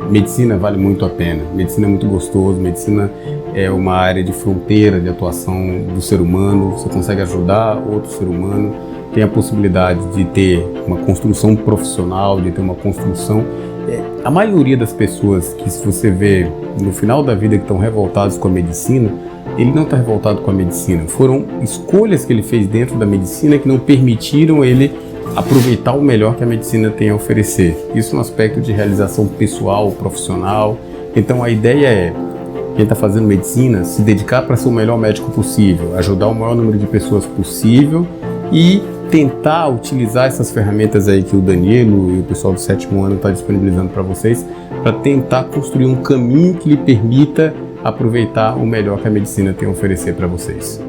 medicina vale muito a pena, medicina é muito gostoso, medicina é uma área de fronteira de atuação do ser humano, você consegue ajudar outro ser humano, tem a possibilidade de ter uma construção profissional, de ter uma construção... A maioria das pessoas que se você vê no final da vida que estão revoltados com a medicina, ele não está revoltado com a medicina, foram escolhas que ele fez dentro da medicina que não permitiram ele aproveitar o melhor que a medicina tem a oferecer. Isso no aspecto de realização pessoal, profissional. Então a ideia é, quem está fazendo medicina, se dedicar para ser o melhor médico possível, ajudar o maior número de pessoas possível e tentar utilizar essas ferramentas aí que o Danilo e o pessoal do 7º ano está disponibilizando para vocês, para tentar construir um caminho que lhe permita aproveitar o melhor que a medicina tem a oferecer para vocês.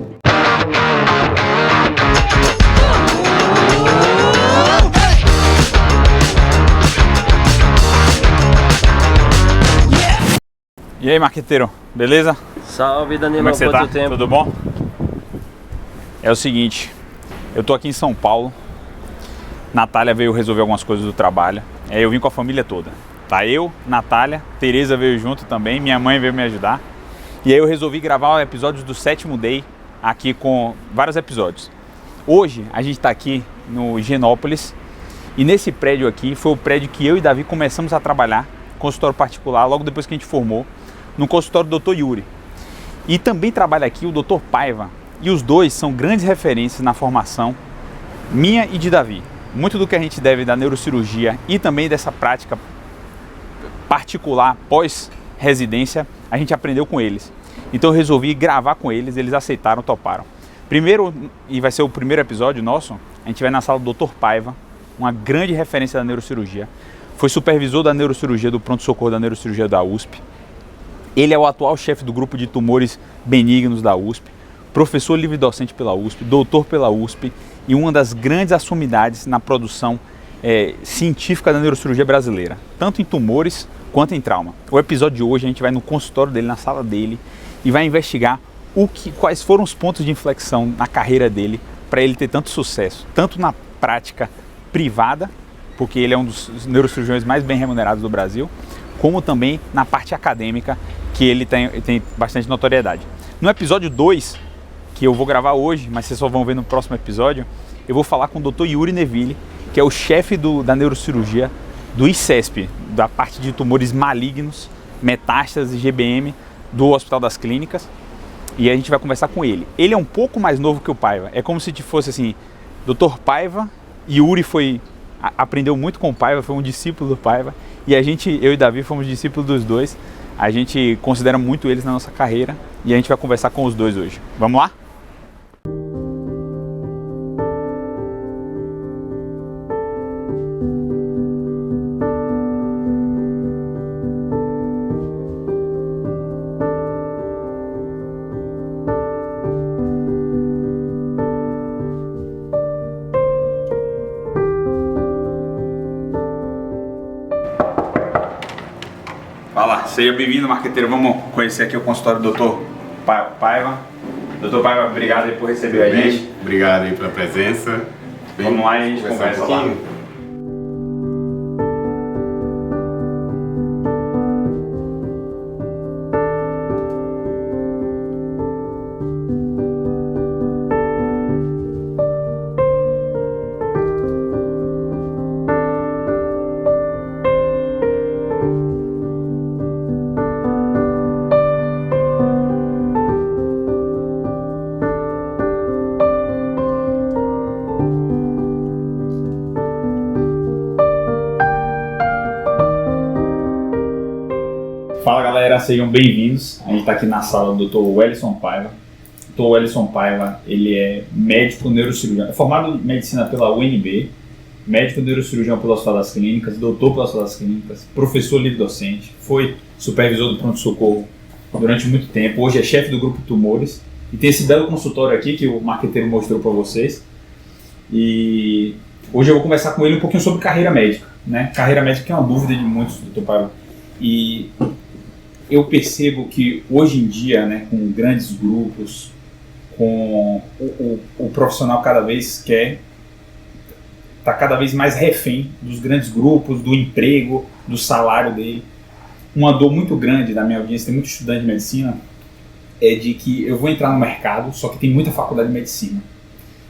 E aí, marqueteiro, beleza? Salve, Danilo, como é que você tá? tempo? Tudo bom? É o seguinte, eu tô aqui em São Paulo, Natália veio resolver algumas coisas do trabalho, eu vim com a família toda, tá? Eu, Natália, Tereza veio junto também, minha mãe veio me ajudar, e aí eu resolvi gravar episódios do 7º Day aqui com vários episódios. Hoje a gente tá aqui no Higienópolis, e nesse prédio aqui foi o prédio que eu e Davi começamos a trabalhar, consultório particular, logo depois que a gente formou, no consultório do Dr. Yuri. E também trabalha aqui o Dr. Paiva, e os dois são grandes referências na formação minha e de Davi. Muito do que a gente deve da neurocirurgia e também dessa prática particular pós-residência, a gente aprendeu com eles. Então eu resolvi gravar com eles, eles aceitaram, toparam. Primeiro, e vai ser o primeiro episódio nosso, a gente vai na sala do Dr. Paiva, uma grande referência da neurocirurgia. Foi supervisor da neurocirurgia do pronto-socorro da neurocirurgia da USP. Ele é o atual chefe do grupo de tumores benignos da USP, professor livre-docente pela USP, doutor pela USP e uma das grandes assumidades na produção científica da neurocirurgia brasileira, tanto em tumores quanto em trauma. O episódio de hoje a gente vai no consultório dele, na sala dele, e vai investigar quais foram os pontos de inflexão na carreira dele para ele ter tanto sucesso, tanto na prática privada, porque ele é um dos neurocirurgiões mais bem remunerados do Brasil, como também na parte acadêmica, que ele tem bastante notoriedade. No episódio 2, que eu vou gravar hoje, mas vocês só vão ver no próximo episódio, eu vou falar com o Dr. Yuri Neville, que é o chefe da neurocirurgia do ICESP, da parte de tumores malignos, metástases e GBM do Hospital das Clínicas, e a gente vai conversar com ele. Ele é um pouco mais novo que o Paiva, é como se fosse assim, Dr. Paiva, Yuri aprendeu muito com o Paiva, foi um discípulo do Paiva, e eu e Davi fomos discípulos dos dois. A gente considera muito eles na nossa carreira e a gente vai conversar com os dois hoje. Vamos lá? Fala, seja bem-vindo, marqueteiro. Vamos conhecer aqui o consultório do Dr. Paiva. Dr. Paiva, obrigado aí por receber a gente. Obrigado aí pela presença. Vamos lá e a gente conversa lá. Fala galera, sejam bem-vindos. A gente está aqui na sala do Dr. Wellison Paiva. O Dr. Wellison Paiva, ele é médico neurocirurgião, é formado em medicina pela UNB, médico neurocirurgião pelo Hospital das Clínicas, doutor pelo Hospital das Clínicas, professor livre-docente, foi supervisor do pronto-socorro durante muito tempo, hoje é chefe do grupo de tumores e tem esse belo consultório aqui que o marqueteiro mostrou para vocês. E hoje eu vou conversar com ele um pouquinho sobre carreira médica, né? Carreira médica que é uma dúvida de muitos, Dr. Paiva. E eu percebo que hoje em dia, né, com grandes grupos, com o profissional está cada vez mais refém dos grandes grupos, do emprego, do salário dele. uma dor muito grande da minha audiência, tem muito estudante de medicina, é de que eu vou entrar no mercado, só que tem muita faculdade de medicina.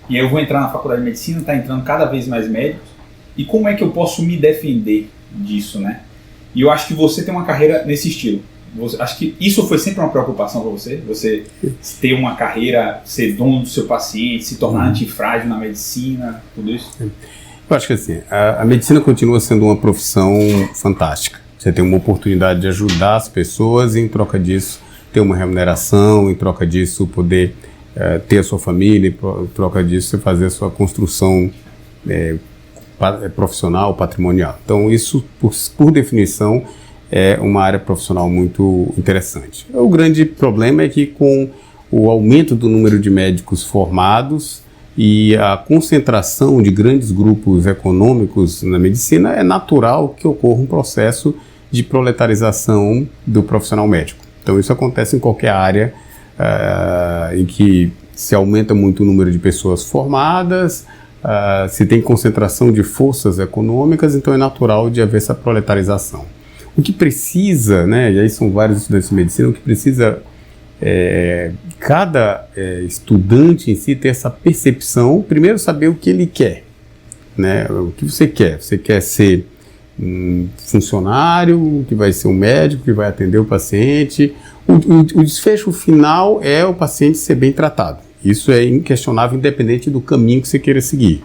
E aí eu vou entrar na faculdade de medicina, está entrando cada vez mais médicos, e como é que eu posso me defender disso, né? E eu acho que você tem uma carreira nesse estilo. Acho que isso foi sempre uma preocupação para você? Você ter uma carreira, ser dono do seu paciente, se tornar antifrágil na medicina, tudo isso? Eu acho que assim, a medicina continua sendo uma profissão fantástica. Você tem uma oportunidade de ajudar as pessoas e, em troca disso, ter uma remuneração, em troca disso, poder ter a sua família, em troca disso, você fazer a sua construção profissional, patrimonial. Então, isso, por definição, é uma área profissional muito interessante. O grande problema é que, com o aumento do número de médicos formados e a concentração de grandes grupos econômicos na medicina, é natural que ocorra um processo de proletarização do profissional médico. Então, isso acontece em qualquer área em que se aumenta muito o número de pessoas formadas, se tem concentração de forças econômicas, então é natural de haver essa proletarização. O que precisa, né, e aí são vários estudantes de medicina, o que precisa cada estudante em si ter essa percepção, primeiro saber o que ele quer, né, o que você quer. Você quer ser um funcionário, que vai ser um médico, que vai atender o paciente. O desfecho final é o paciente ser bem tratado. Isso é inquestionável, independente do caminho que você queira seguir.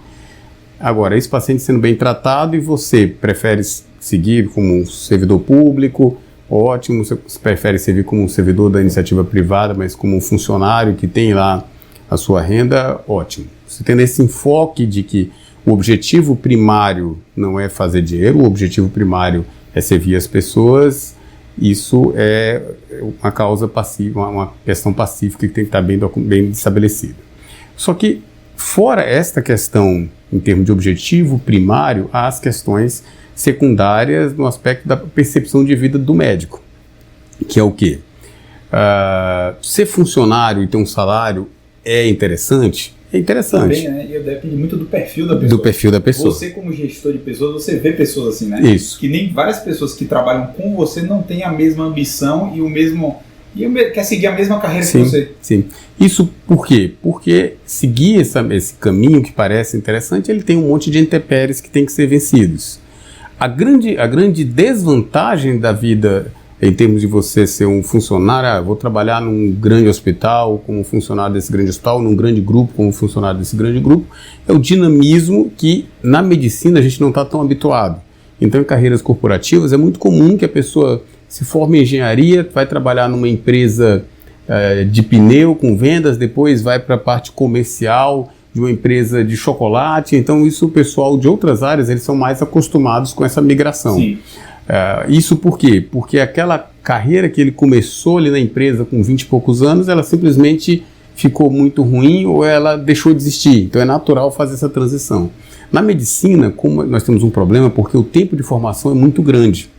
Agora, esse paciente sendo bem tratado e você prefere seguir como um servidor público, ótimo. Você prefere servir como um servidor da iniciativa privada, mas como um funcionário que tem lá a sua renda, ótimo. Você tendo esse enfoque de que o objetivo primário não é fazer dinheiro, o objetivo primário é servir as pessoas, isso é uma causa pacífica, uma questão pacífica que tem que estar bem estabelecida. Só que, fora esta questão, em termos de objetivo primário, há as questões secundárias no aspecto da percepção de vida do médico, que é o quê? Ser funcionário e ter um salário é interessante? É interessante. Também, né? E depende muito do perfil da pessoa. Do perfil da pessoa. Você, como gestor de pessoas, você vê pessoas assim, né? Isso. Que nem várias pessoas que trabalham com você não têm a mesma ambição e quer seguir a mesma carreira que você. Sim. Isso por quê? Porque seguir esse caminho que parece interessante, ele tem um monte de intempéries que tem que ser vencidos. A grande desvantagem da vida, em termos de você ser um funcionário, vou trabalhar num grande hospital, como funcionário desse grande hospital, num grande grupo, como funcionário desse grande grupo, é o dinamismo que na medicina a gente não está tão habituado. Então, em carreiras corporativas, é muito comum que a pessoa se forme em engenharia, vai trabalhar numa empresa de pneu com vendas, depois vai para a parte comercial de uma empresa de chocolate. Então, isso o pessoal de outras áreas, eles são mais acostumados com essa migração. Sim. Isso por quê? Porque aquela carreira que ele começou ali na empresa com 20 e poucos anos, ela simplesmente ficou muito ruim ou ela deixou de existir. Então é natural fazer essa transição. Na medicina, como nós temos um problema, porque o tempo de formação é muito grande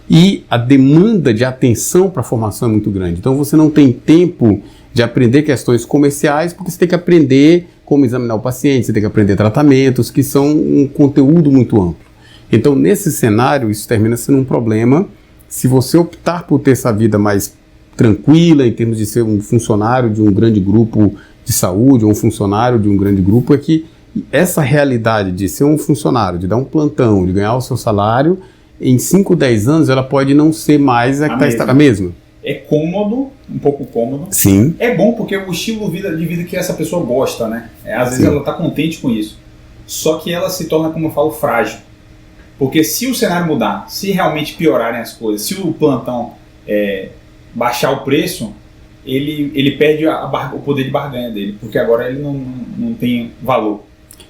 e a demanda de atenção para a formação é muito grande. Então você não tem tempo de aprender questões comerciais, porque você tem que aprender como examinar o paciente, você tem que aprender tratamentos, que são um conteúdo muito amplo. Então, nesse cenário, isso termina sendo um problema. Se você optar por ter essa vida mais tranquila, em termos de ser um funcionário de um grande grupo de saúde, ou um funcionário de um grande grupo, é que essa realidade de ser um funcionário, de dar um plantão, de ganhar o seu salário, em 5, 10 anos, ela pode não ser mais a mesma. É cômodo, um pouco cômodo. Sim. É bom porque é o estilo de vida que essa pessoa gosta, né? Às vezes ela está contente com isso. Só que ela se torna, como eu falo, frágil. Porque se o cenário mudar, se realmente piorarem as coisas, se o plantão baixar o preço, ele perde o poder de barganha dele, porque agora ele não tem valor.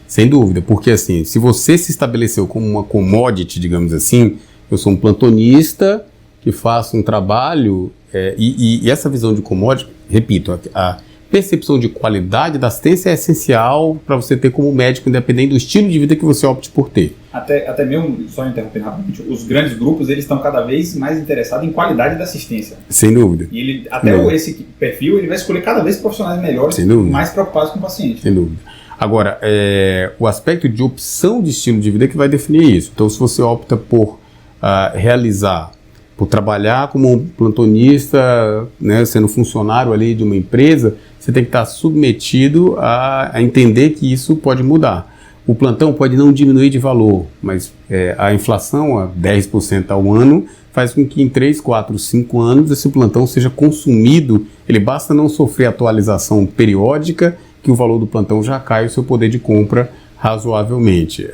Sem dúvida, porque assim, se você se estabeleceu como uma commodity, digamos assim, eu sou um plantonista que faço um trabalho, e essa visão de commodity, repito, a percepção de qualidade da assistência é essencial para você ter como médico, independente do estilo de vida que você opte por ter. Até mesmo, só interrompendo rapidamente, os grandes grupos, eles estão cada vez mais interessados em qualidade da assistência. Sem dúvida. E esse perfil, ele vai escolher cada vez profissionais melhores, mais preocupados com o paciente. Sem dúvida. Agora, o aspecto de opção de estilo de vida é que vai definir isso. Então, se você opta por realizar por trabalhar como um plantonista, né, sendo funcionário ali de uma empresa, você tem que estar submetido a entender que isso pode mudar. O plantão pode não diminuir de valor, mas a inflação a 10% ao ano faz com que em 3, 4, 5 anos esse plantão seja consumido. Ele basta não sofrer atualização periódica que o valor do plantão já cai e o seu poder de compra razoavelmente.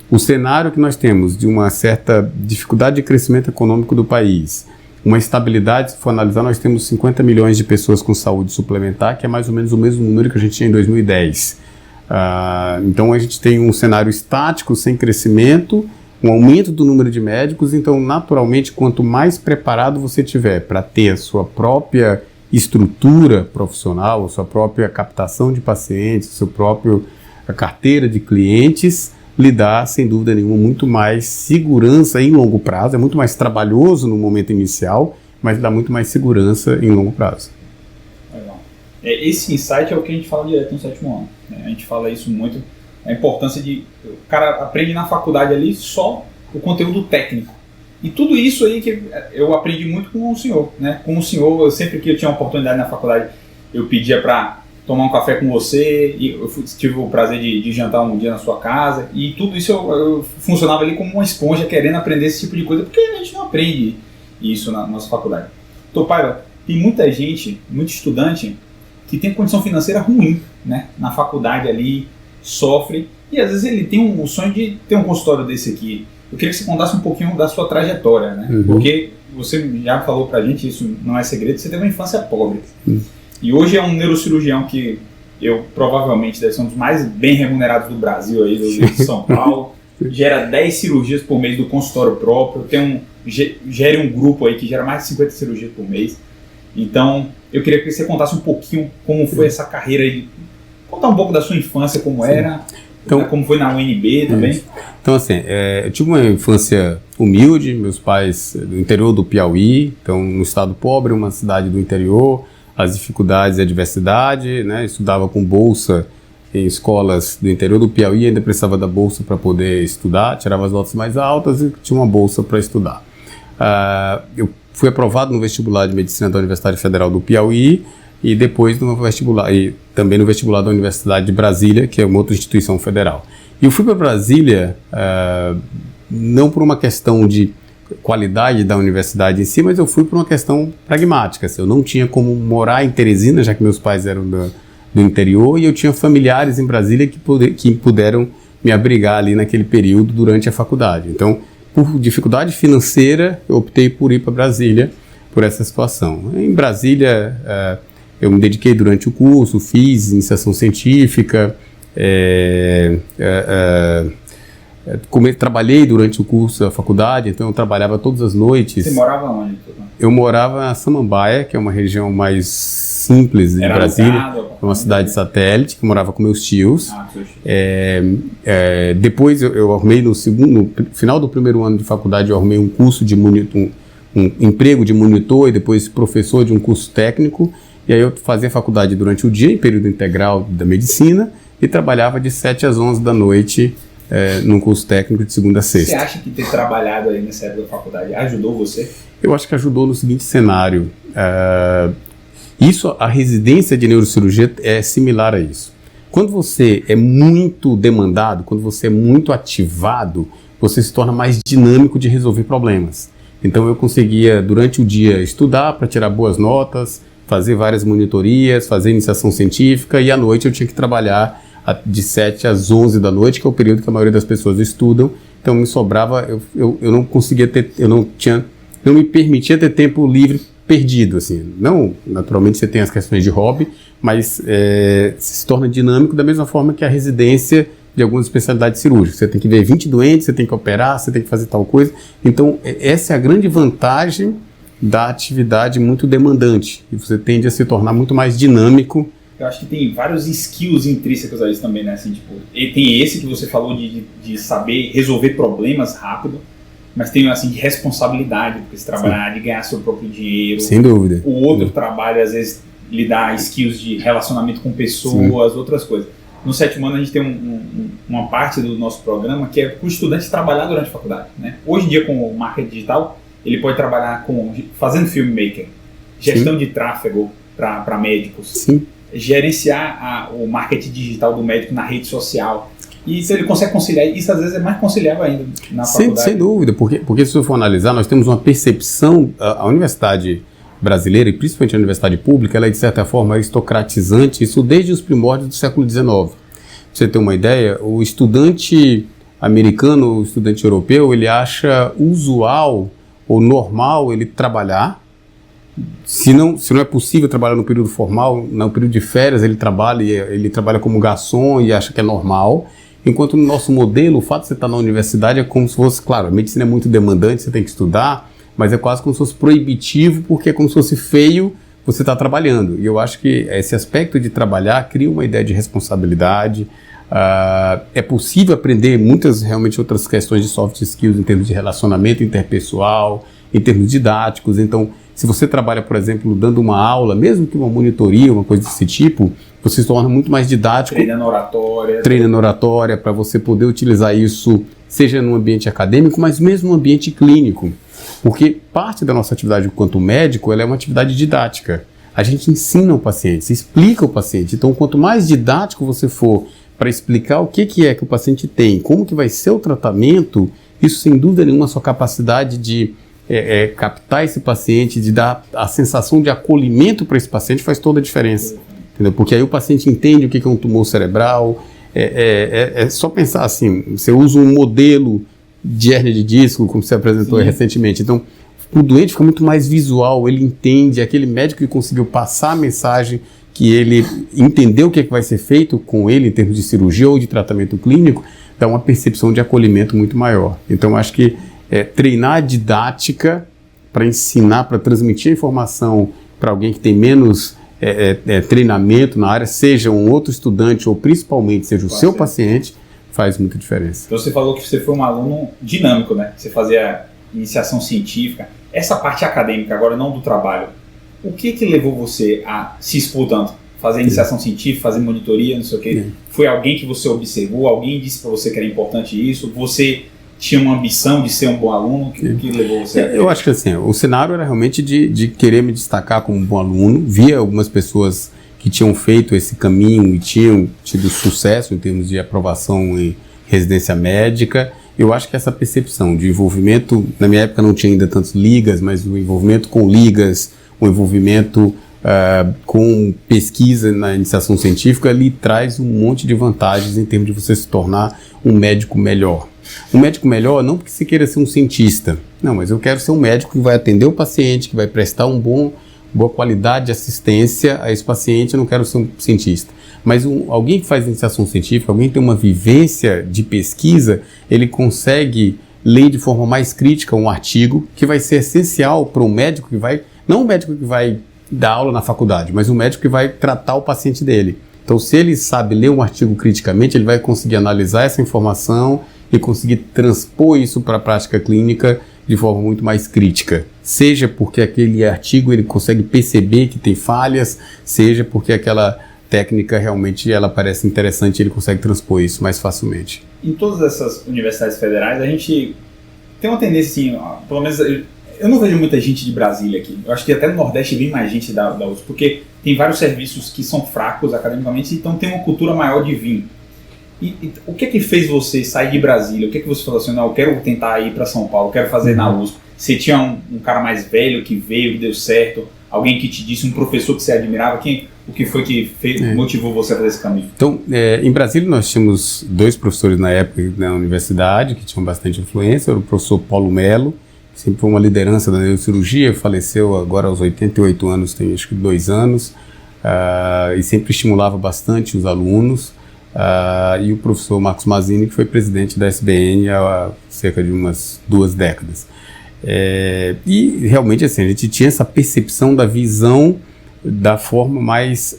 O cenário que nós temos de uma certa dificuldade de crescimento econômico do país, uma estabilidade, se for analisar, nós temos 50 milhões de pessoas com saúde suplementar, que é mais ou menos o mesmo número que a gente tinha em 2010. Então a gente tem um cenário estático, sem crescimento, um aumento do número de médicos, então naturalmente quanto mais preparado você tiver para ter a sua própria estrutura profissional, a sua própria captação de pacientes, a sua própria carteira de clientes, lhe dá, sem dúvida nenhuma, muito mais segurança em longo prazo. É muito mais trabalhoso no momento inicial, mas dá muito mais segurança em longo prazo. Legal. Esse insight é o que a gente fala direto no 7º ano. Né? A gente fala isso muito, a importância de... O cara aprende na faculdade ali só o conteúdo técnico. E tudo isso aí que eu aprendi muito com o senhor. Né? Com o senhor, sempre que eu tinha uma oportunidade na faculdade, eu pedia para tomar um café com você, e eu tive o prazer de jantar um dia na sua casa, e tudo isso eu funcionava ali como uma esponja querendo aprender esse tipo de coisa, porque a gente não aprende isso na nossa faculdade. Então, Paiva, tem muita gente, muito estudante, que tem condição financeira ruim, né? Na faculdade ali, sofre, e às vezes ele tem um sonho de ter um consultório desse aqui. Eu queria que você contasse um pouquinho da sua trajetória, né? Porque você já falou pra gente, isso não é segredo, você teve uma infância pobre. E hoje é um neurocirurgião que provavelmente deve ser um dos mais bem remunerados do Brasil, aí, de São Paulo. Gera 10 cirurgias por mês do consultório próprio. Gera um grupo aí que gera mais de 50 cirurgias por mês. Então, eu queria que você contasse um pouquinho como foi essa carreira aí. Contar um pouco da sua infância, como era, então, como foi na UNB também. Então, assim, eu tive uma infância humilde. Meus pais do interior do Piauí, então no estado pobre, uma cidade do interior. As dificuldades e a diversidade, né? Estudava com bolsa em escolas do interior do Piauí, ainda precisava da bolsa para poder estudar, tirava as notas mais altas e tinha uma bolsa para estudar. Eu fui aprovado no vestibular de medicina da Universidade Federal do Piauí e depois no vestibular, e também no vestibular da Universidade de Brasília, que é uma outra instituição federal. E eu fui para Brasília não por uma questão de qualidade da universidade em si, mas eu fui por uma questão pragmática. Eu não tinha como morar em Teresina, já que meus pais eram do interior, e eu tinha familiares em Brasília que puderam me abrigar ali naquele período durante a faculdade. Então, por dificuldade financeira, eu optei por ir para Brasília por essa situação. Em Brasília, eu me dediquei durante o curso, fiz iniciação científica, trabalhei durante o curso da faculdade, então eu trabalhava todas as noites. Você morava onde? Eu morava em Samambaia, que é uma região mais simples de Brasília, uma cidade satélite, que eu morava com meus tios. Depois eu arrumei no final do primeiro ano de faculdade, eu arrumei um curso de monitor, um emprego de monitor e depois professor de um curso técnico, e aí eu fazia faculdade durante o dia, em período integral da medicina, e trabalhava de 7 às 11 da noite, num curso técnico de segunda a sexta. Você acha que ter trabalhado aí nessa época da faculdade ajudou você? Eu acho que ajudou no seguinte cenário. A residência de neurocirurgia é similar a isso. Quando você é muito demandado, quando você é muito ativado, você se torna mais dinâmico de resolver problemas. Então eu conseguia, durante o dia, estudar para tirar boas notas, fazer várias monitorias, fazer iniciação científica, e à noite eu tinha que trabalhar de 7 às 11 da noite, que é o período que a maioria das pessoas estudam. Então me sobrava, eu não conseguia ter, não me permitia ter tempo livre perdido, assim. Não, naturalmente você tem as questões de hobby, mas se torna dinâmico da mesma forma que a residência de algumas especialidades cirúrgicas. Você tem que ver 20 doentes, você tem que operar, você tem que fazer tal coisa. Então essa é a grande vantagem da atividade muito demandante, e você tende a se tornar muito mais dinâmico. Eu acho que tem vários skills intrínsecos a isso também, né? Assim, tipo, e tem esse que você falou de saber resolver problemas rápido, mas tem assim de responsabilidade, porque você trabalhar de ganhar seu próprio dinheiro. Sem dúvida. O outro trabalho, às vezes, lhe dá skills de relacionamento com pessoas, outras coisas. No 7º ano a gente tem uma parte do nosso programa que é para o estudante trabalhar durante a faculdade, né? Hoje em dia, com o marketing digital, ele pode trabalhar fazendo filmmaker, gestão de tráfego para médicos, Sim. gerenciar o marketing digital do médico na rede social. E se ele consegue conciliar, isso às vezes é mais conciliável ainda na faculdade. Sem dúvida, porque se você for analisar, nós temos uma percepção, a universidade brasileira, e principalmente a universidade pública, ela é de certa forma aristocratizante, isso desde os primórdios do século XIX. Pra você ter uma ideia, o estudante americano, o estudante europeu, ele acha usual ou normal ele trabalhar. Se não é possível trabalhar no período formal, no período de férias ele trabalha como garçom e acha que é normal. Enquanto no nosso modelo, o fato de você estar na universidade é como se fosse, claro, a medicina é muito demandante, você tem que estudar, mas é quase como se fosse proibitivo, porque é como se fosse feio você estar trabalhando. E eu acho que esse aspecto de trabalhar cria uma ideia de responsabilidade. É possível aprender muitas, realmente, outras questões de soft skills em termos de relacionamento interpessoal, em termos didáticos. Então, se você trabalha, por exemplo, dando uma aula, mesmo que uma monitoria, uma coisa desse tipo, você se torna muito mais didático. Treinando oratória, para você poder utilizar isso, seja no ambiente acadêmico, mas mesmo no ambiente clínico. Porque parte da nossa atividade enquanto médico, ela é uma atividade didática. A gente ensina o paciente, explica o paciente. Então, quanto mais didático você for para explicar o que é que o paciente tem, como que vai ser o tratamento, isso sem dúvida nenhuma, a sua capacidade de captar esse paciente, de dar a sensação de acolhimento para esse paciente faz toda a diferença. Entendeu? Porque aí o paciente entende o que é um tumor cerebral. É só pensar assim, você usa um modelo de hérnia de disco, como você apresentou recentemente. Então, o doente fica muito mais visual, ele entende, aquele médico que conseguiu passar a mensagem, que ele entendeu o que vai ser feito com ele em termos de cirurgia ou de tratamento clínico, dá uma percepção de acolhimento muito maior. Então, acho que treinar a didática para ensinar, para transmitir a informação para alguém que tem menos treinamento na área, seja um outro estudante ou principalmente seja o seu paciente, faz muita diferença. Então você falou que você foi um aluno dinâmico, né? Você fazia iniciação científica. Essa parte acadêmica, agora não do trabalho, o que levou você a se expor tanto? Fazer iniciação científica, fazer monitoria, não sei o quê. Foi alguém que você observou? Alguém disse para você que era importante isso? Você tinha uma ambição de ser um bom aluno? O que levou você a... Eu acho que assim, o cenário era realmente de querer me destacar como um bom aluno. Via algumas pessoas que tinham feito esse caminho e tinham tido sucesso em termos de aprovação em residência médica. Eu acho que essa percepção de envolvimento, na minha época não tinha ainda tantas ligas, mas o envolvimento com ligas, o envolvimento com pesquisa na iniciação científica, ele traz um monte de vantagens em termos de você se tornar um médico melhor. Um médico melhor não porque você queira ser um cientista, não, mas eu quero ser um médico que vai atender o paciente, que vai prestar boa qualidade de assistência a esse paciente. Eu não quero ser um cientista. Mas alguém que faz iniciação científica, alguém que tem uma vivência de pesquisa, ele consegue ler de forma mais crítica um artigo que vai ser essencial para um médico que vai, não um médico que vai dar aula na faculdade, mas um médico que vai tratar o paciente dele. Então, se ele sabe ler um artigo criticamente, ele vai conseguir analisar essa informação e conseguir transpor isso para a prática clínica de forma muito mais crítica. Seja porque aquele artigo ele consegue perceber que tem falhas, seja porque aquela técnica realmente ela parece interessante e ele consegue transpor isso mais facilmente. Em todas essas universidades federais, a gente tem uma tendência, assim, pelo menos eu não vejo muita gente de Brasília aqui. Eu acho que até no Nordeste vem mais gente da USP, porque tem vários serviços que são fracos academicamente, então tem uma cultura maior de vir. E o que fez você sair de Brasília? O que você falou assim, não, eu quero tentar ir para São Paulo, eu quero fazer na USP? Você tinha um cara mais velho que veio, que deu certo, alguém que te disse, um professor que você admirava, o que foi que motivou você a fazer esse caminho? Então, em Brasília nós tínhamos 2 professores na época na universidade que tinham bastante influência. Era o professor Paulo Melo, que sempre foi uma liderança da neurocirurgia, faleceu agora aos 88 anos, tem acho que 2 anos, e sempre estimulava bastante os alunos. E o professor Marcos Mazzini, que foi presidente da SBN há cerca de umas 2 décadas. E realmente assim, a gente tinha essa percepção da visão da forma mais...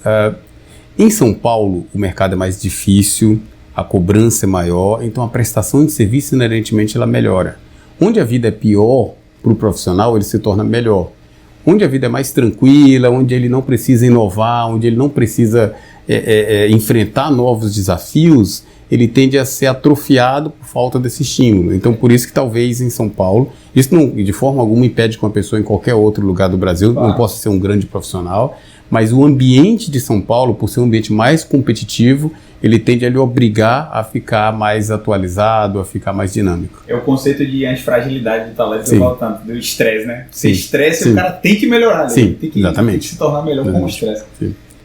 em São Paulo o mercado é mais difícil, a cobrança é maior, então a prestação de serviço inerentemente ela melhora. Onde a vida é pior para o profissional, ele se torna melhor. Onde a vida é mais tranquila, onde ele não precisa inovar, onde ele não precisa enfrentar novos desafios, ele tende a ser atrofiado por falta desse estímulo. Então, por isso que talvez em São Paulo, isso não, de forma alguma impede que uma pessoa em qualquer outro lugar do Brasil não possa ser um grande profissional, mas o ambiente de São Paulo, por ser um ambiente mais competitivo, ele tende a lhe obrigar a ficar mais atualizado, a ficar mais dinâmico. É o conceito de antifragilidade do talento que eu falo tanto, do estresse, né? Se estresse, o cara tem que melhorar, Sim, tem que se tornar melhor com o estresse.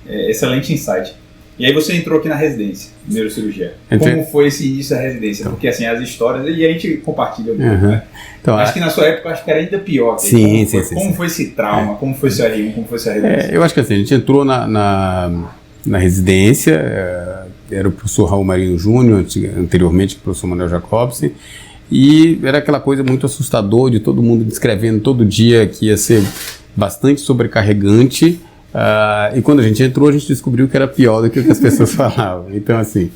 Excelente insight. E aí você entrou aqui na residência, neurocirurgia. Como foi esse início da residência? Porque assim, as histórias, e a gente compartilha muito, né? Então, acho que na sua época, acho que era ainda pior. Como foi esse trauma? Como foi esse R1? Como foi essa residência? Eu acho que assim, a gente entrou na residência, era o professor Raul Marinho Júnior, anteriormente o professor Manuel Jacobsen, e era aquela coisa muito assustadora de todo mundo descrevendo todo dia que ia ser bastante sobrecarregante. E quando a gente entrou, a gente descobriu que era pior do que o que as pessoas falavam. Então, assim,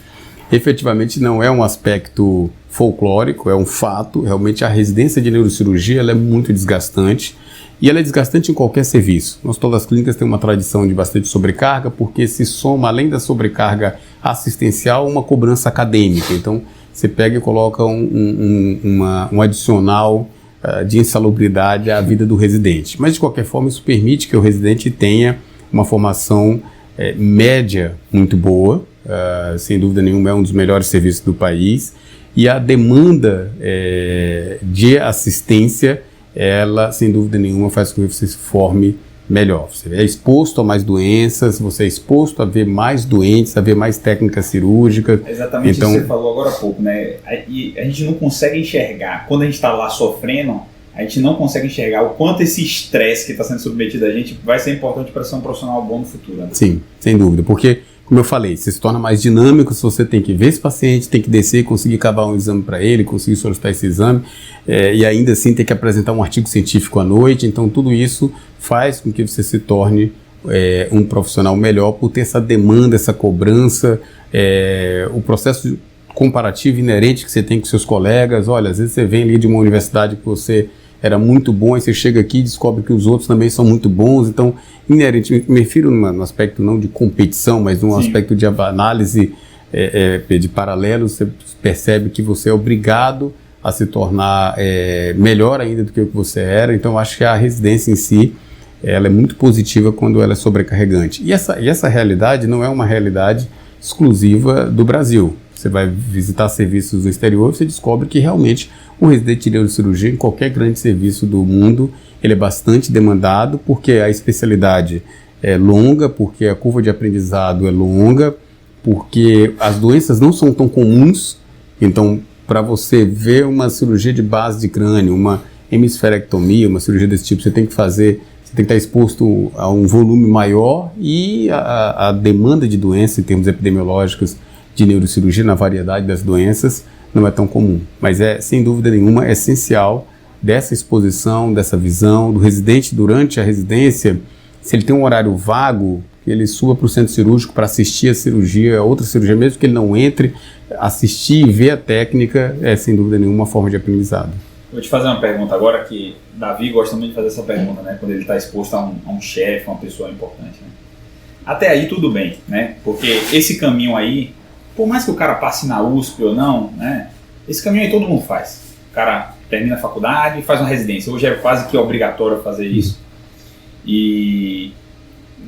efetivamente não é um aspecto folclórico, é um fato. Realmente a residência de neurocirurgia ela é muito desgastante e ela é desgastante em qualquer serviço. Nós, todas as clínicas têm uma tradição de bastante sobrecarga porque se soma, além da sobrecarga assistencial, uma cobrança acadêmica. Então, você pega e coloca um adicional de insalubridade à vida do residente. Mas, de qualquer forma, isso permite que o residente tenha uma formação média muito boa, sem dúvida nenhuma é um dos melhores serviços do país, e a demanda de assistência, ela, sem dúvida nenhuma, faz com que você se forme melhor. Você é exposto a mais doenças, você é exposto a ver mais doentes, a ver mais técnicas cirúrgicas. Exatamente então, isso que você falou agora há pouco, né? E a gente não consegue enxergar, quando a gente está lá sofrendo, a gente não consegue enxergar o quanto esse estresse que está sendo submetido a gente vai ser importante para ser um profissional bom no futuro. Né? Sim, sem dúvida, porque, como eu falei, você se torna mais dinâmico se você tem que ver esse paciente, tem que descer, conseguir cavar um exame para ele, conseguir solicitar esse exame, e ainda assim ter que apresentar um artigo científico à noite. Então, tudo isso faz com que você se torne um profissional melhor por ter essa demanda, essa cobrança, o processo comparativo inerente que você tem com seus colegas. Olha, às vezes você vem ali de uma universidade que você era muito bom, aí você chega aqui e descobre que os outros também são muito bons. Então, inerente, me refiro no aspecto não de competição, mas num aspecto de análise de paralelos, você percebe que você é obrigado a se tornar melhor ainda do que o que você era. Então, acho que a residência em si, ela é muito positiva quando ela é sobrecarregante. E essa realidade não é uma realidade exclusiva do Brasil. Você vai visitar serviços no exterior e você descobre que realmente o residente de neurocirurgia em qualquer grande serviço do mundo, ele é bastante demandado porque a especialidade é longa, porque a curva de aprendizado é longa, porque as doenças não são tão comuns. Então, para você ver uma cirurgia de base de crânio, uma hemisferectomia, uma cirurgia desse tipo, você tem que estar exposto a um volume maior e a demanda de doença em termos epidemiológicos de neurocirurgia na variedade das doenças não é tão comum. Mas sem dúvida nenhuma, essencial dessa exposição, dessa visão do residente durante a residência, se ele tem um horário vago, que ele suba para o centro cirúrgico para assistir a cirurgia, a outra cirurgia, mesmo que ele não entre, assistir e ver a técnica é sem dúvida nenhuma uma forma de aprendizado. Vou te fazer uma pergunta agora, que Davi gosta muito de fazer essa pergunta, né? Quando ele está exposto a um chefe, uma pessoa importante. Né? Até aí tudo bem, né? Porque esse caminho aí, por mais que o cara passe na USP ou não, né? Esse caminho aí todo mundo faz. O cara termina a faculdade e faz uma residência. Hoje é quase que obrigatório fazer isso. E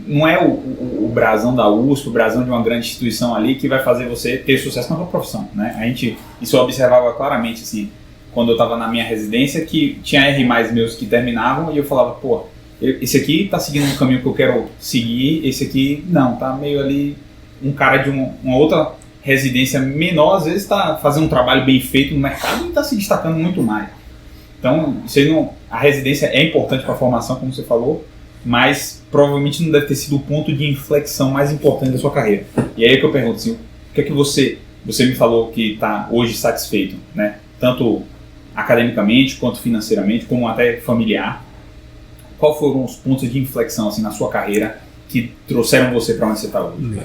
não é o brasão da USP, o brasão de uma grande instituição ali que vai fazer você ter sucesso na sua profissão, né? Isso eu observava claramente, assim, quando eu estava na minha residência, que tinha R+ meus que terminavam e eu falava, pô, esse aqui tá seguindo um caminho que eu quero seguir, esse aqui não, tá meio ali, um cara de uma outra residência menor, às vezes está fazendo um trabalho bem feito no mercado e está se destacando muito mais. Então, a residência é importante para a formação, como você falou, mas provavelmente não deve ter sido o ponto de inflexão mais importante da sua carreira. E aí é que eu pergunto assim, o que é que você me falou que está hoje satisfeito, né? Tanto academicamente, quanto financeiramente, como até familiar. Qual foram os pontos de inflexão assim, na sua carreira que trouxeram você para onde você está hoje?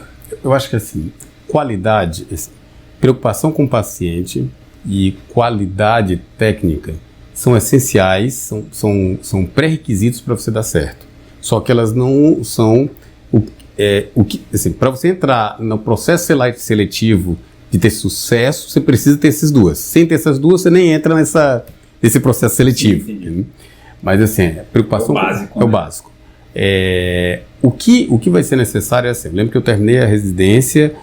Eu acho que assim, qualidade, preocupação com o paciente e qualidade técnica são essenciais, são pré-requisitos para você dar certo. Só que elas não são o que, assim, para você entrar no processo seletivo de ter sucesso, você precisa ter essas duas. Sem ter essas duas, você nem entra nesse processo seletivo. Sim, mas assim, a preocupação é o básico. O que vai ser necessário é assim, eu lembro que eu terminei a residência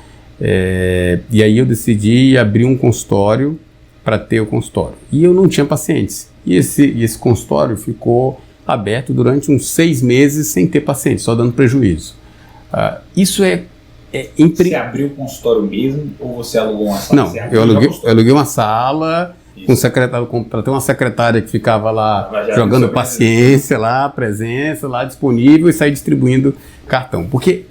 e aí eu decidi abrir um consultório para ter o consultório. E eu não tinha pacientes. E esse consultório ficou aberto durante uns 6 meses sem ter pacientes, só dando prejuízo. Isso Você abriu o consultório mesmo ou você alugou uma sala? Não, eu aluguei uma sala com secretário, para ter uma secretária que ficava lá jogando paciência lá, presença lá, disponível e sair distribuindo cartão. Porque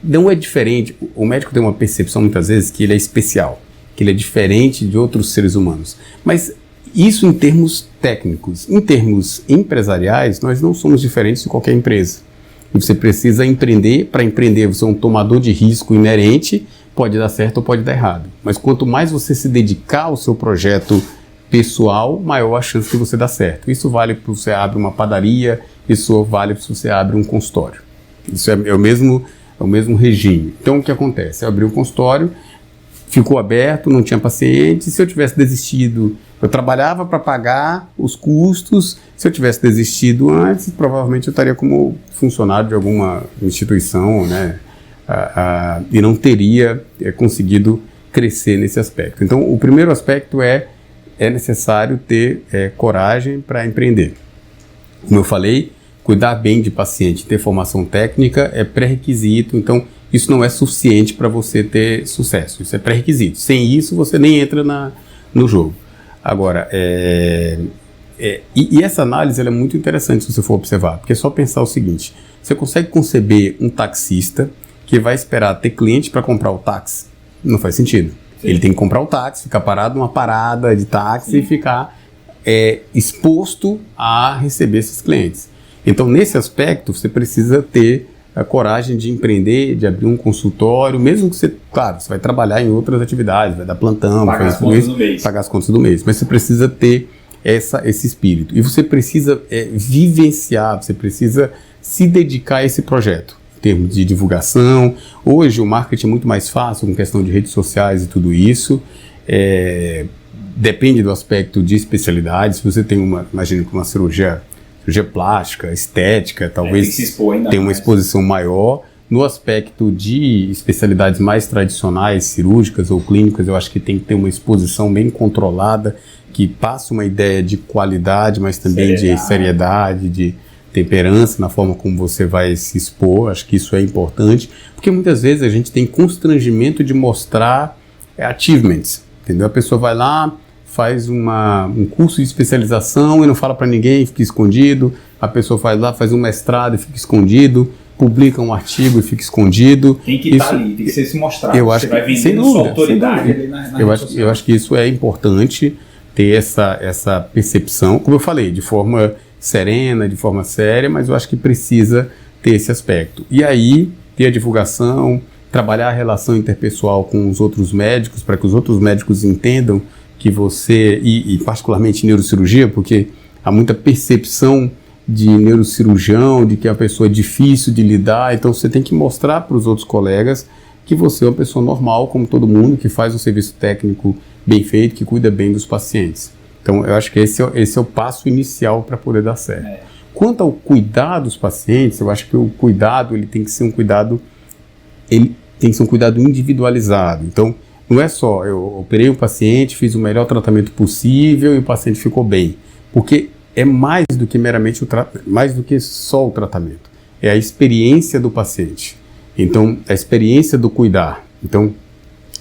não é diferente, o médico tem uma percepção muitas vezes que ele é especial, que ele é diferente de outros seres humanos. Mas isso em termos técnicos. Em termos empresariais, nós não somos diferentes de qualquer empresa. E você precisa empreender. Para empreender, você é um tomador de risco inerente, pode dar certo ou pode dar errado. Mas quanto mais você se dedicar ao seu projeto pessoal, maior a chance de você dar certo. Isso vale para você abrir uma padaria, isso vale para você abrir um consultório. Isso é o mesmo regime. Então, o que acontece? Eu abri um consultório, ficou aberto, não tinha paciente. Se eu tivesse desistido, eu trabalhava para pagar os custos. Se eu tivesse desistido antes, provavelmente eu estaria como funcionário de alguma instituição, né? E não teria conseguido crescer nesse aspecto. Então, o primeiro aspecto é necessário ter coragem para empreender. Como eu falei, cuidar bem de paciente, ter formação técnica é pré-requisito. Então, isso não é suficiente para você ter sucesso. Isso é pré-requisito. Sem isso, você nem entra no jogo. Agora, e essa análise ela é muito interessante se você for observar, porque é só pensar o seguinte: você consegue conceber um taxista que vai esperar ter cliente para comprar o táxi? Não faz sentido. Sim. Ele tem que comprar o táxi, ficar parado numa parada de táxi Sim. e ficar exposto a receber esses clientes. Então, nesse aspecto, você precisa ter a coragem de empreender, de abrir um consultório, mesmo que você, claro, você vai trabalhar em outras atividades, vai dar plantão, pagar as contas do mês. Pagar as contas do mês, mas você precisa ter esse espírito. E você precisa vivenciar, você precisa se dedicar a esse projeto, em termos de divulgação. Hoje o marketing é muito mais fácil, com questão de redes sociais e tudo isso. Depende do aspecto de especialidade. Se você tem imagina uma cirurgia plástica, estética, talvez tenha uma exposição maior. No aspecto de especialidades mais tradicionais, cirúrgicas ou clínicas, eu acho que tem que ter uma exposição bem controlada, que passe uma ideia de qualidade, mas também de seriedade, de temperança na forma como você vai se expor. Acho que isso é importante, porque muitas vezes a gente tem constrangimento de mostrar achievements, entendeu? A pessoa vai lá, faz um curso de especialização e não fala para ninguém, fica escondido. A pessoa vai lá, faz um mestrado e fica escondido, publica um artigo e fica escondido. Tem que estar ali, tem que se mostrar. Você vai vendendo sua autoridade ali na rede. Eu acho que isso é importante, ter essa percepção, como eu falei, de forma serena, de forma séria, mas eu acho que precisa ter esse aspecto. E aí, ter a divulgação, trabalhar a relação interpessoal com os outros médicos, para que os outros médicos entendam que você, e particularmente neurocirurgia, porque há muita percepção de neurocirurgião, de que a pessoa é difícil de lidar, então você tem que mostrar para os outros colegas que você é uma pessoa normal, como todo mundo, que faz um serviço técnico bem feito, que cuida bem dos pacientes. Então, eu acho que esse é o passo inicial para poder dar certo. Quanto ao cuidar dos pacientes, eu acho que o cuidado ele tem que ser um cuidado individualizado. Então, não é só eu operei o paciente, fiz o melhor tratamento possível e o paciente ficou bem, porque é mais do que meramente mais do que só o tratamento. É a experiência do paciente. Então, a experiência do cuidar. Então,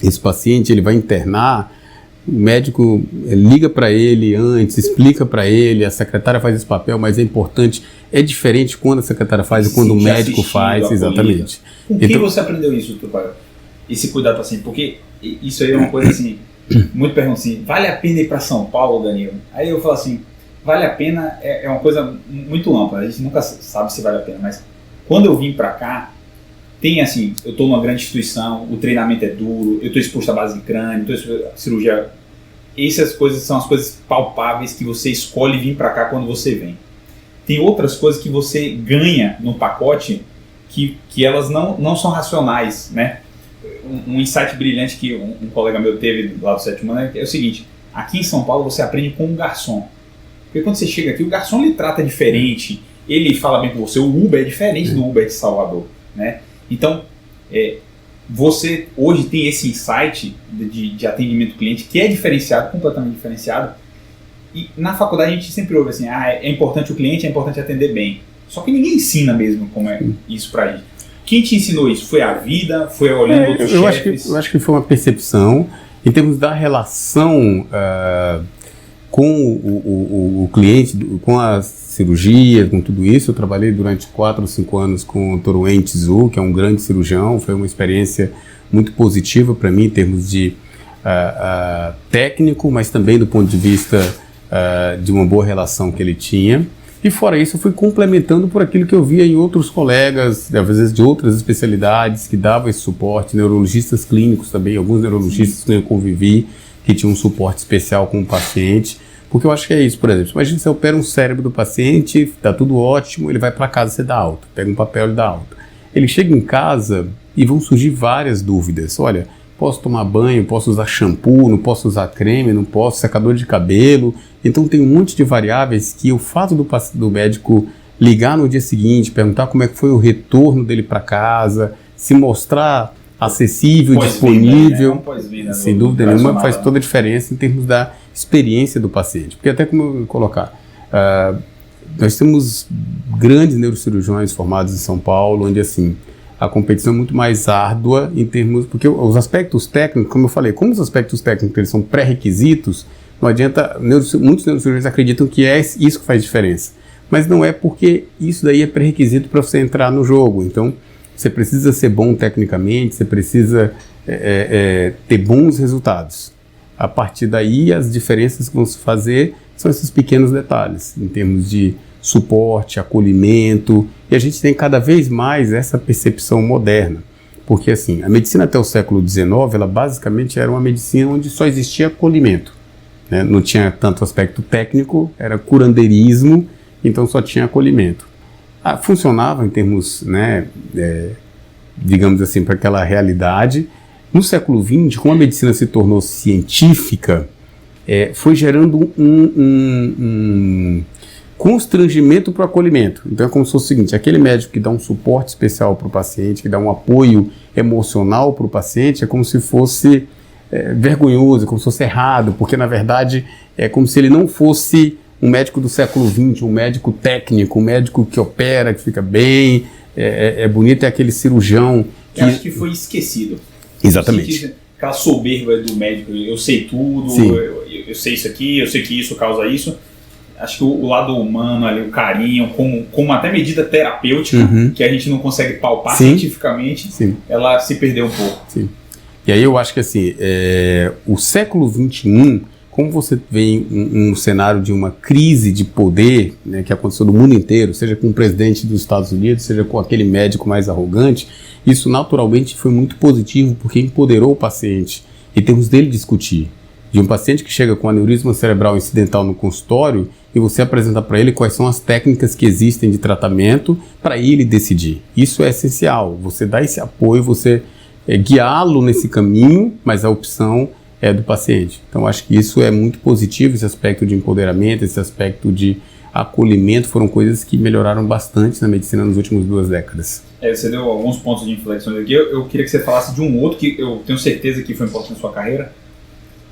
esse paciente ele vai internar, o médico liga para ele antes, explica para ele, a secretária faz esse papel, mas é importante, é diferente quando a secretária faz e quando o médico faz, exatamente. Com quem você aprendeu isso, esse cuidado do paciente? Porque isso aí é uma coisa assim, muito pergunta assim, vale a pena ir para São Paulo, Danilo? Aí eu falo assim, vale a pena é uma coisa muito ampla, a gente nunca sabe se vale a pena, mas quando eu vim para cá, tem assim, eu estou numa grande instituição, o treinamento é duro, eu estou exposto à base de crânio, estou exposto à cirurgia. Essas coisas são as coisas palpáveis que você escolhe vir para cá quando você vem. Tem outras coisas que você ganha no pacote que elas não são racionais, né? um insight brilhante que um colega meu teve lá do Sétimo Ano é o seguinte: aqui em São Paulo você aprende com um garçom. Porque quando você chega aqui, o garçom lhe trata diferente, ele fala bem com você, o Uber é diferente do Uber de Salvador, né? Então, você hoje tem esse insight de atendimento cliente que é diferenciado, completamente diferenciado. E na faculdade a gente sempre ouve assim, é importante o cliente, é importante atender bem. Só que ninguém ensina mesmo como é isso pra gente. Quem te ensinou isso? Foi a vida? Foi olhando outros chefes? Eu acho que foi uma percepção em termos da relação com o cliente, com as cirurgias, com tudo isso. Eu trabalhei durante 4 ou 5 anos com o Dr. Wen Tzu, que é um grande cirurgião. Foi uma experiência muito positiva para mim em termos de técnico, mas também do ponto de vista de uma boa relação que ele tinha. E fora isso, eu fui complementando por aquilo que eu via em outros colegas, às vezes de outras especialidades, que davam esse suporte, neurologistas clínicos também, alguns neurologistas que eu convivi, que tinham um suporte especial com o paciente, porque eu acho que é isso, por exemplo, imagina você opera um cérebro do paciente, está tudo ótimo, ele vai para casa, você dá alta, pega um papel e dá alta. Ele chega em casa e vão surgir várias dúvidas, olha, posso tomar banho, posso usar shampoo, não posso usar creme, não posso, secador de cabelo. Então tem um monte de variáveis que o fato do médico ligar no dia seguinte, perguntar como é que foi o retorno dele para casa, se mostrar acessível, disponível, né? Sem dúvida nenhuma, faz toda a diferença em termos da experiência do paciente. Porque até como eu colocar, nós temos grandes neurocirurgiões formados em São Paulo, onde assim, a competição é muito mais árdua em termos... Porque os aspectos técnicos, como eu falei, como os aspectos técnicos eles são pré-requisitos, não adianta... Muitos neurocirurgiões acreditam que é isso que faz diferença. Mas não é, porque isso daí é pré-requisito para você entrar no jogo. Então, você precisa ser bom tecnicamente, você precisa ter bons resultados. A partir daí, as diferenças que vão se fazer são esses pequenos detalhes, em termos de suporte, acolhimento, e a gente tem cada vez mais essa percepção moderna, porque assim, a medicina até o século XIX, ela basicamente era uma medicina onde só existia acolhimento, né? Não tinha tanto aspecto técnico, era curandeirismo, então só tinha acolhimento. Funcionava em termos, né, digamos assim, para aquela realidade. No século XX, como a medicina se tornou científica, foi gerando um constrangimento para o acolhimento. Então é como se fosse o seguinte, aquele médico que dá um suporte especial para o paciente, que dá um apoio emocional para o paciente, é como se fosse vergonhoso, como se fosse errado, porque na verdade é como se ele não fosse um médico do século XX, um médico técnico, um médico que opera, que fica bem, é bonito, é aquele cirurgião que... Eu acho que foi esquecido. Exatamente. Aquela soberba do médico, eu sei tudo, eu sei isso aqui, eu sei que isso causa isso. Acho que o lado humano ali, o carinho, como até medida terapêutica, que a gente não consegue palpar cientificamente, ela se perdeu um pouco. Sim. E aí eu acho que assim, o século XXI, como você vê um cenário de uma crise de poder, né, que aconteceu no mundo inteiro, seja com o presidente dos Estados Unidos, seja com aquele médico mais arrogante, isso naturalmente foi muito positivo, porque empoderou o paciente em termos dele discutir. De um paciente que chega com aneurisma cerebral incidental no consultório e você apresenta para ele quais são as técnicas que existem de tratamento para ele decidir. Isso é essencial, você dá esse apoio, você guiá-lo nesse caminho, mas a opção é do paciente. Então acho que isso é muito positivo, esse aspecto de empoderamento, esse aspecto de acolhimento foram coisas que melhoraram bastante na medicina nas últimas 2 décadas. Você deu alguns pontos de inflexão aqui, eu queria que você falasse de um outro que eu tenho certeza que foi importante na sua carreira,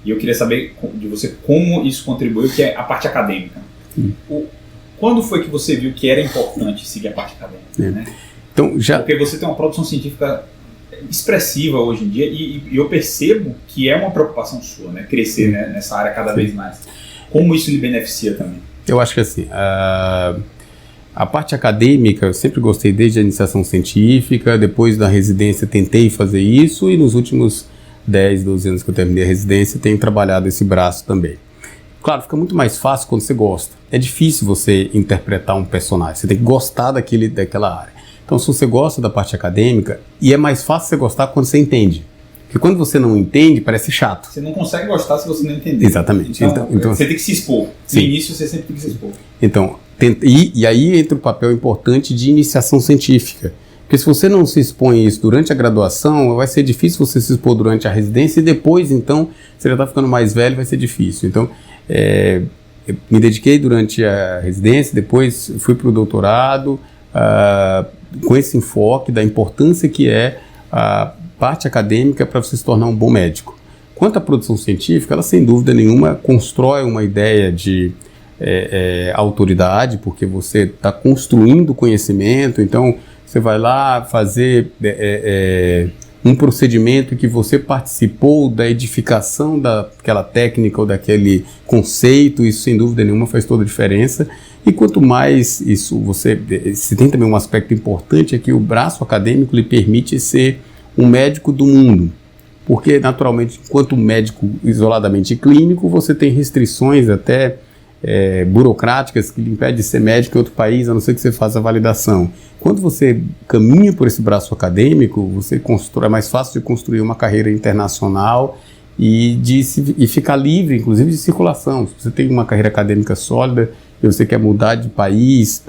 e eu queria saber de você como isso contribuiu, que é a parte acadêmica. Quando foi que você viu que era importante seguir a parte acadêmica? Né? Então, porque você tem uma produção científica expressiva hoje em dia e eu percebo que é uma preocupação sua, né? Crescer, né, nessa área cada vez mais. Como isso lhe beneficia também? Eu acho que assim, a parte acadêmica eu sempre gostei desde a iniciação científica, depois da residência tentei fazer isso e nos últimos 10, 12 anos que eu terminei a residência tenho trabalhado esse braço também. Claro, fica muito mais fácil quando você gosta. É difícil você interpretar um personagem, você tem que gostar daquela área. Então, se você gosta da parte acadêmica, e é mais fácil você gostar quando você entende. Porque quando você não entende, parece chato. Você não consegue gostar se você não entender. Exatamente. Então você tem que se expor. No início, você sempre tem que se expor. Então, e aí entra o papel importante de iniciação científica. Porque se você não se expõe isso durante a graduação, vai ser difícil você se expor durante a residência e depois, então, você já está ficando mais velho, vai ser difícil. Então, eu me dediquei durante a residência, depois fui para o doutorado, com esse enfoque da importância que é a parte acadêmica para você se tornar um bom médico. Quanto à produção científica, ela sem dúvida nenhuma constrói uma ideia de autoridade, porque você está construindo conhecimento, então você vai lá fazer um procedimento que você participou da edificação daquela técnica ou daquele conceito, isso sem dúvida nenhuma faz toda a diferença. E quanto mais isso se tem também um aspecto importante, é que o braço acadêmico lhe permite ser um médico do mundo. Porque, naturalmente, enquanto médico isoladamente clínico, você tem restrições até burocráticas que lhe impedem de ser médico em outro país, a não ser que você faça a validação. Quando você caminha por esse braço acadêmico, é mais fácil de construir uma carreira internacional e ficar livre, inclusive, de circulação. Se você tem uma carreira acadêmica sólida e você quer mudar de país,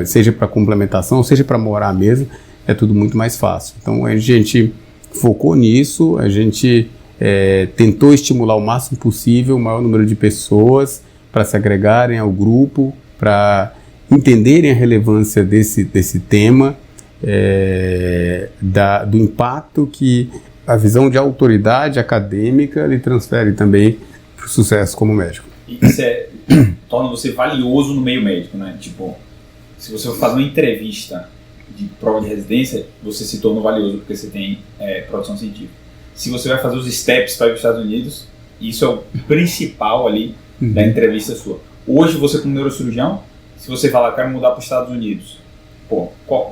seja para complementação, seja para morar mesmo, é tudo muito mais fácil. Então, a gente focou nisso, a gente tentou estimular o máximo possível o maior número de pessoas para se agregarem ao grupo, para entenderem a relevância desse tema, do impacto que a visão de autoridade acadêmica lhe transfere também para o sucesso como médico. Isso torna você valioso no meio médico, né? Tipo, se você for fazer uma entrevista de prova de residência, você se torna valioso porque você tem produção científica. Se você vai fazer os steps para ir para os Estados Unidos, isso é o principal ali da entrevista sua. Hoje, você como neurocirurgião, se você falar, quero mudar para os Estados Unidos,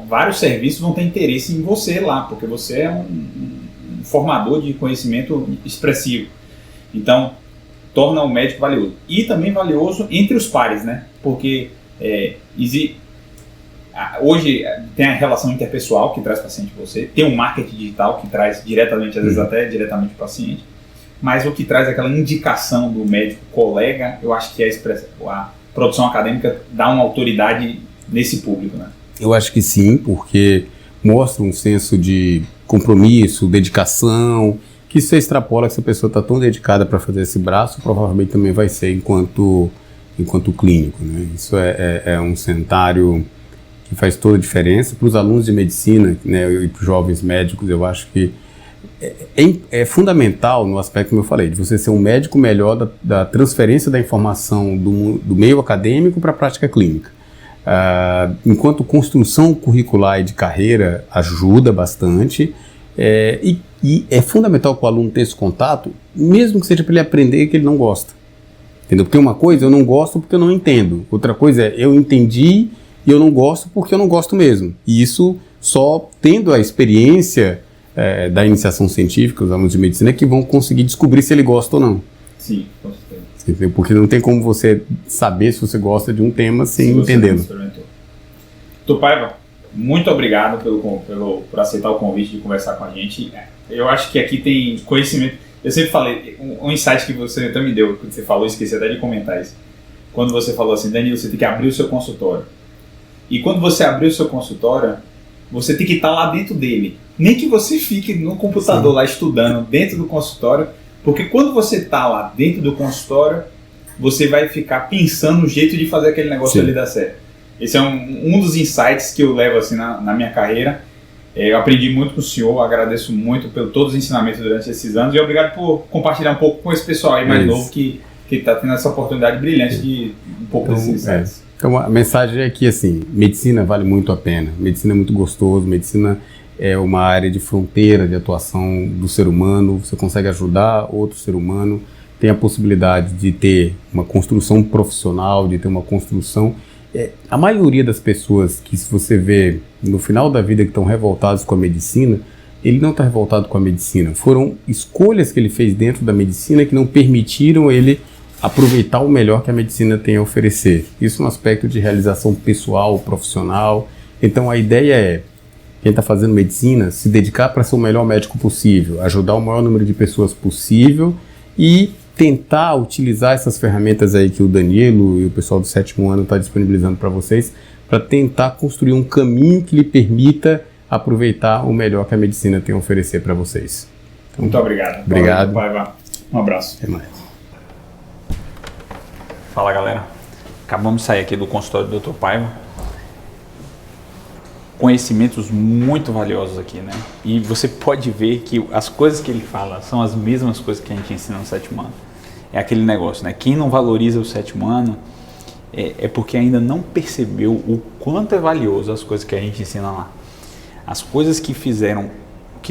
vários serviços vão ter interesse em você lá, porque você é um formador de conhecimento expressivo. Então, torna o médico valioso. E também valioso entre os pares, né? Porque hoje tem a relação interpessoal que traz paciente para você, tem o marketing digital que traz diretamente, às vezes até diretamente o paciente, mas o que traz aquela indicação do médico colega, eu acho que a produção acadêmica dá uma autoridade nesse público, né? Eu acho que sim, porque mostra um senso de compromisso, dedicação, que isso extrapola que essa pessoa está tão dedicada para fazer esse braço, provavelmente também vai ser enquanto clínico, né? Isso é um cenário que faz toda a diferença. Para os alunos de medicina, né, e para os jovens médicos, eu acho que é fundamental no aspecto, como eu falei, de você ser um médico melhor da transferência da informação do meio acadêmico para a prática clínica. Enquanto construção curricular e de carreira ajuda bastante, e é fundamental que o aluno tenha esse contato, mesmo que seja para ele aprender que ele não gosta. Entendeu? Porque uma coisa eu não gosto porque eu não entendo, outra coisa é eu entendi e eu não gosto porque eu não gosto mesmo. E isso só tendo a experiência da iniciação científica, os alunos de medicina, que vão conseguir descobrir se ele gosta ou não. Com certeza. Entendeu? Porque não tem como você saber se você gosta de um tema sem entendê-lo. Doutor Paiva, muito obrigado por aceitar o convite de conversar com a gente. Eu acho que aqui tem conhecimento. Eu sempre falei, um insight que você até me deu, que você falou, esqueci até de comentar isso. Quando você falou assim, Danilo, você tem que abrir o seu consultório. E quando você abrir o seu consultório, você tem que estar lá dentro dele. Nem que você fique no computador lá estudando dentro do consultório, porque quando você está lá dentro do consultório, você vai ficar pensando no jeito de fazer aquele negócio ali dar certo. Esse é um dos insights que eu levo assim, na minha carreira. Eu aprendi muito com o senhor, agradeço muito por todos os ensinamentos durante esses anos e obrigado por compartilhar um pouco com esse pessoal aí mais novo que está tendo essa oportunidade brilhante de um pouco desses insights. Então a mensagem é que assim, medicina vale muito a pena, medicina é muito gostoso, medicina é uma área de fronteira de atuação do ser humano, você consegue ajudar outro ser humano, tem a possibilidade de ter uma construção profissional, de ter uma construção... a maioria das pessoas que se você vê no final da vida que estão revoltados com a medicina, ele não está revoltado com a medicina, foram escolhas que ele fez dentro da medicina que não permitiram ele aproveitar o melhor que a medicina tem a oferecer. Isso no aspecto de realização pessoal, profissional. Então a ideia é, quem está fazendo medicina, se dedicar para ser o melhor médico possível, ajudar o maior número de pessoas possível e tentar utilizar essas ferramentas aí que o Danilo e o pessoal do 7º ano está disponibilizando para vocês, para tentar construir um caminho que lhe permita aproveitar o melhor que a medicina tem a oferecer para vocês. Então, muito obrigado. Obrigado. Valeu, Paiva. Um abraço. Até mais. Fala, galera. Acabamos de sair aqui do consultório do Dr. Paiva. Conhecimentos muito valiosos aqui, né? E você pode ver que as coisas que ele fala são as mesmas coisas que a gente ensina no 7º ano. É aquele negócio, né? Quem não valoriza o 7º ano é porque ainda não percebeu o quanto é valioso as coisas que a gente ensina lá. As coisas que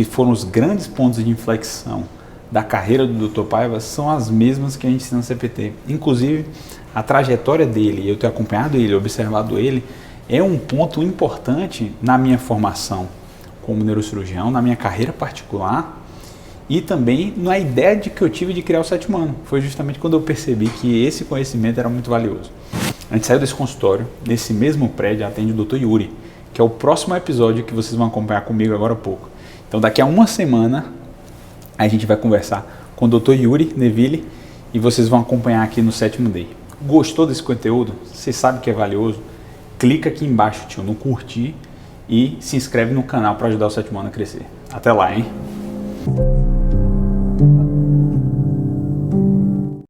foram os grandes pontos de inflexão da carreira do Dr. Paiva são as mesmas que a gente ensina no CPT. Inclusive, a trajetória dele, eu tenho acompanhado ele, observado ele, é um ponto importante na minha formação como neurocirurgião, na minha carreira particular e também na ideia que eu tive de criar o 7º ano. Foi justamente quando eu percebi que esse conhecimento era muito valioso. A gente saiu desse consultório, nesse mesmo prédio atende o Dr. Yuri, que é o próximo episódio que vocês vão acompanhar comigo agora há pouco. Então daqui a uma semana a gente vai conversar com o Dr. Yuri Neville e vocês vão acompanhar aqui no 7º Day. Gostou desse conteúdo? Você sabe que é valioso? Clica aqui embaixo, tio, no curtir e se inscreve no canal para ajudar o 7º ano a crescer. Até lá, hein?